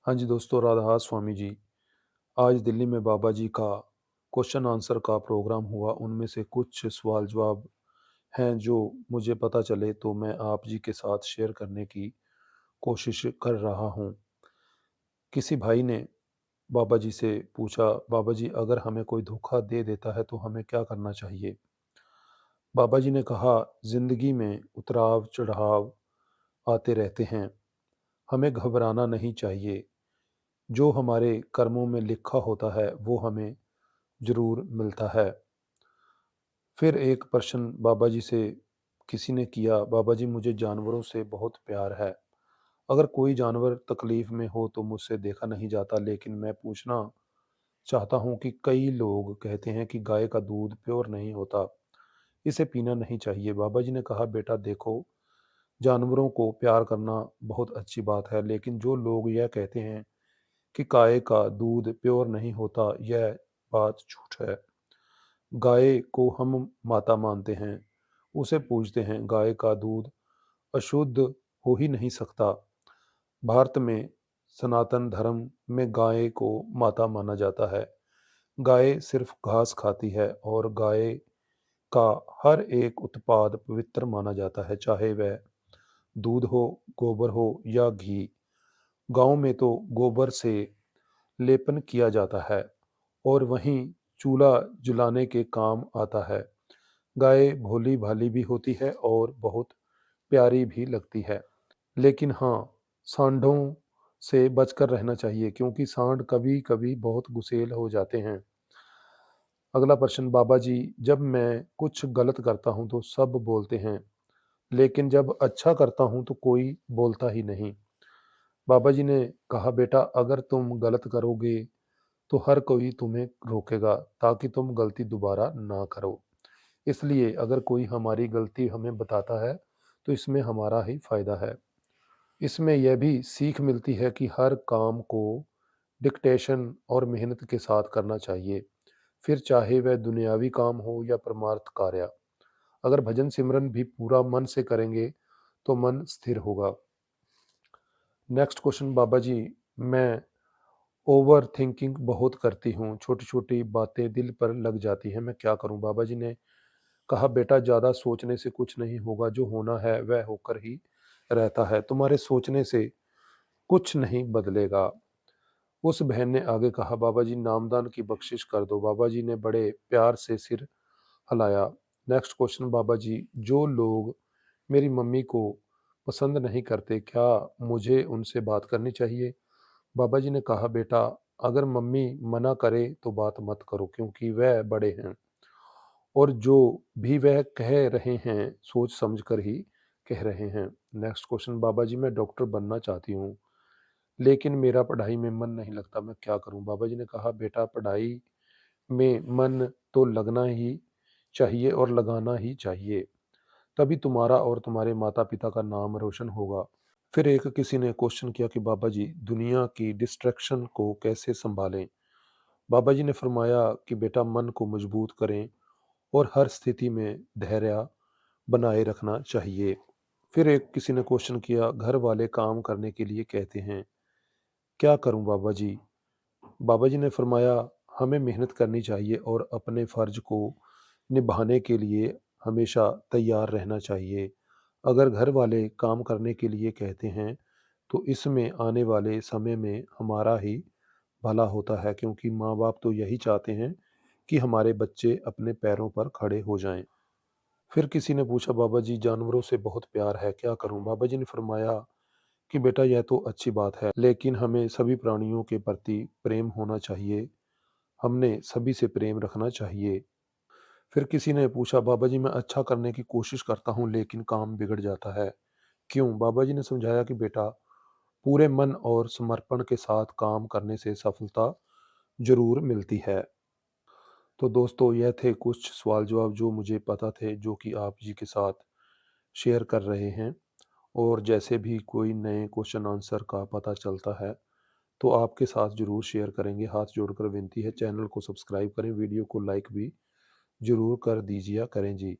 हाँ जी दोस्तों, राधा स्वामी जी। आज दिल्ली में बाबा जी का क्वेश्चन आंसर का प्रोग्राम हुआ। उनमें से कुछ सवाल जवाब हैं जो मुझे पता चले तो मैं आप जी के साथ शेयर करने की कोशिश कर रहा हूँ। किसी भाई ने बाबा जी से पूछा, बाबा जी अगर हमें कोई धोखा दे देता है तो हमें क्या करना चाहिए? बाबा जी ने कहा, जिंदगी में उतराव चढ़ाव आते रहते हैं। हमें घबराना नहीं चाहिए। जो हमारे कर्मों में लिखा होता है वो हमें ज़रूर मिलता है। फिर एक प्रश्न बाबा जी से किसी ने किया, बाबा जी मुझे जानवरों से बहुत प्यार है। अगर कोई जानवर तकलीफ़ में हो तो मुझसे देखा नहीं जाता, लेकिन मैं पूछना चाहता हूँ कि कई लोग कहते हैं कि गाय का दूध प्योर नहीं होता, इसे पीना नहीं चाहिए। बाबा जी ने कहा, बेटा देखो, जानवरों को प्यार करना बहुत अच्छी बात है, लेकिन जो लोग यह कहते हैं कि गाय का दूध प्योर नहीं होता, यह बात झूठ है। गाय को हम माता मानते हैं, उसे पूजते हैं। गाय का दूध अशुद्ध हो ही नहीं सकता। भारत में सनातन धर्म में गाय को माता माना जाता है। गाय सिर्फ घास खाती है और गाय का हर एक उत्पाद पवित्र माना जाता है, चाहे वह दूध हो, गोबर हो या घी। गाँव में तो गोबर से लेपन किया जाता है और वहीं चूल्हा जलाने के काम आता है। गाय भोली-भाली भी होती है और बहुत प्यारी भी लगती है। लेकिन हाँ, सांडों से बचकर रहना चाहिए क्योंकि सांड कभी-कभी बहुत गुस्सैल हो जाते हैं। अगला प्रश्न, बाबा जी जब मैं कुछ गलत करता हूँ तो सब बोलते हैं, लेकिन जब अच्छा करता हूँ तो कोई बोलता ही नहीं। बाबा जी ने कहा, बेटा अगर तुम गलत करोगे तो हर कोई तुम्हें रोकेगा ताकि तुम गलती दोबारा ना करो। इसलिए अगर कोई हमारी गलती हमें बताता है तो इसमें हमारा ही फायदा है। इसमें यह भी सीख मिलती है कि हर काम को डिक्टेशन और मेहनत के साथ करना चाहिए, फिर चाहे वह दुनियावी काम हो या परमार्थ कार्य। अगर भजन सिमरन भी पूरा मन से करेंगे तो मन स्थिर होगा। नेक्स्ट क्वेश्चन, बाबा जी मैं ओवर थिंकिंग बहुत करती हूँ, छोटी छोटी बातें दिल पर लग जाती हैं, मैं क्या करूँ? बाबा जी ने कहा, बेटा ज़्यादा सोचने से कुछ नहीं होगा, जो होना है वह होकर ही रहता है, तुम्हारे सोचने से कुछ नहीं बदलेगा। उस बहन ने आगे कहा, बाबा जी नामदान की बख्शिश कर दो। बाबा जी ने बड़े प्यार से सिर हिलाया। नेक्स्ट क्वेश्चन, बाबा जी जो लोग मेरी मम्मी को पसंद नहीं करते, क्या मुझे उनसे बात करनी चाहिए? बाबा जी ने कहा, बेटा अगर मम्मी मना करे तो बात मत करो क्योंकि वह बड़े हैं और जो भी वह कह रहे हैं सोच समझ कर ही कह रहे हैं। नेक्स्ट क्वेश्चन, बाबा जी मैं डॉक्टर बनना चाहती हूँ लेकिन मेरा पढ़ाई में मन नहीं लगता, मैं क्या करूँ? बाबा जी ने कहा, बेटा पढ़ाई में मन तो लगना ही चाहिए और लगाना ही चाहिए, तभी तुम्हारा और तुम्हारे माता पिता का नाम रोशन होगा। फिर एक किसी ने क्वेश्चन किया कि बाबा जी दुनिया की डिस्ट्रैक्शन को कैसे संभालें? बाबा जी ने फरमाया कि बेटा मन को मजबूत करें और हर स्थिति में धैर्य बनाए रखना चाहिए। फिर एक किसी ने क्वेश्चन किया, घर वाले काम करने के लिए कहते हैं, क्या करूं बाबा जी? बाबा जी ने फरमाया, हमें मेहनत करनी चाहिए और अपने फर्ज को निभाने के लिए हमेशा तैयार रहना चाहिए। अगर घर वाले काम करने के लिए कहते हैं तो इसमें आने वाले समय में हमारा ही भला होता है क्योंकि माँ बाप तो यही चाहते हैं कि हमारे बच्चे अपने पैरों पर खड़े हो जाएं। फिर किसी ने पूछा, बाबा जी जानवरों से बहुत प्यार है, क्या करूं? बाबा जी ने फरमाया कि बेटा यह तो अच्छी बात है, लेकिन हमें सभी प्राणियों के प्रति प्रेम होना चाहिए। हमने सभी से प्रेम रखना चाहिए। फिर किसी ने पूछा, बाबा जी मैं अच्छा करने की कोशिश करता हूँ लेकिन काम बिगड़ जाता है, क्यों? बाबा जी ने समझाया कि बेटा पूरे मन और समर्पण के साथ काम करने से सफलता जरूर मिलती है। तो दोस्तों यह थे कुछ सवाल जवाब जो मुझे पता थे, जो कि आप जी के साथ शेयर कर रहे हैं। और जैसे भी कोई नए क्वेश्चन आंसर का पता चलता है तो आपके साथ ज़रूर शेयर करेंगे। हाथ जोड़कर विनती है, चैनल को सब्सक्राइब करें, वीडियो को लाइक भी ज़रूर कर दीजिए करें जी।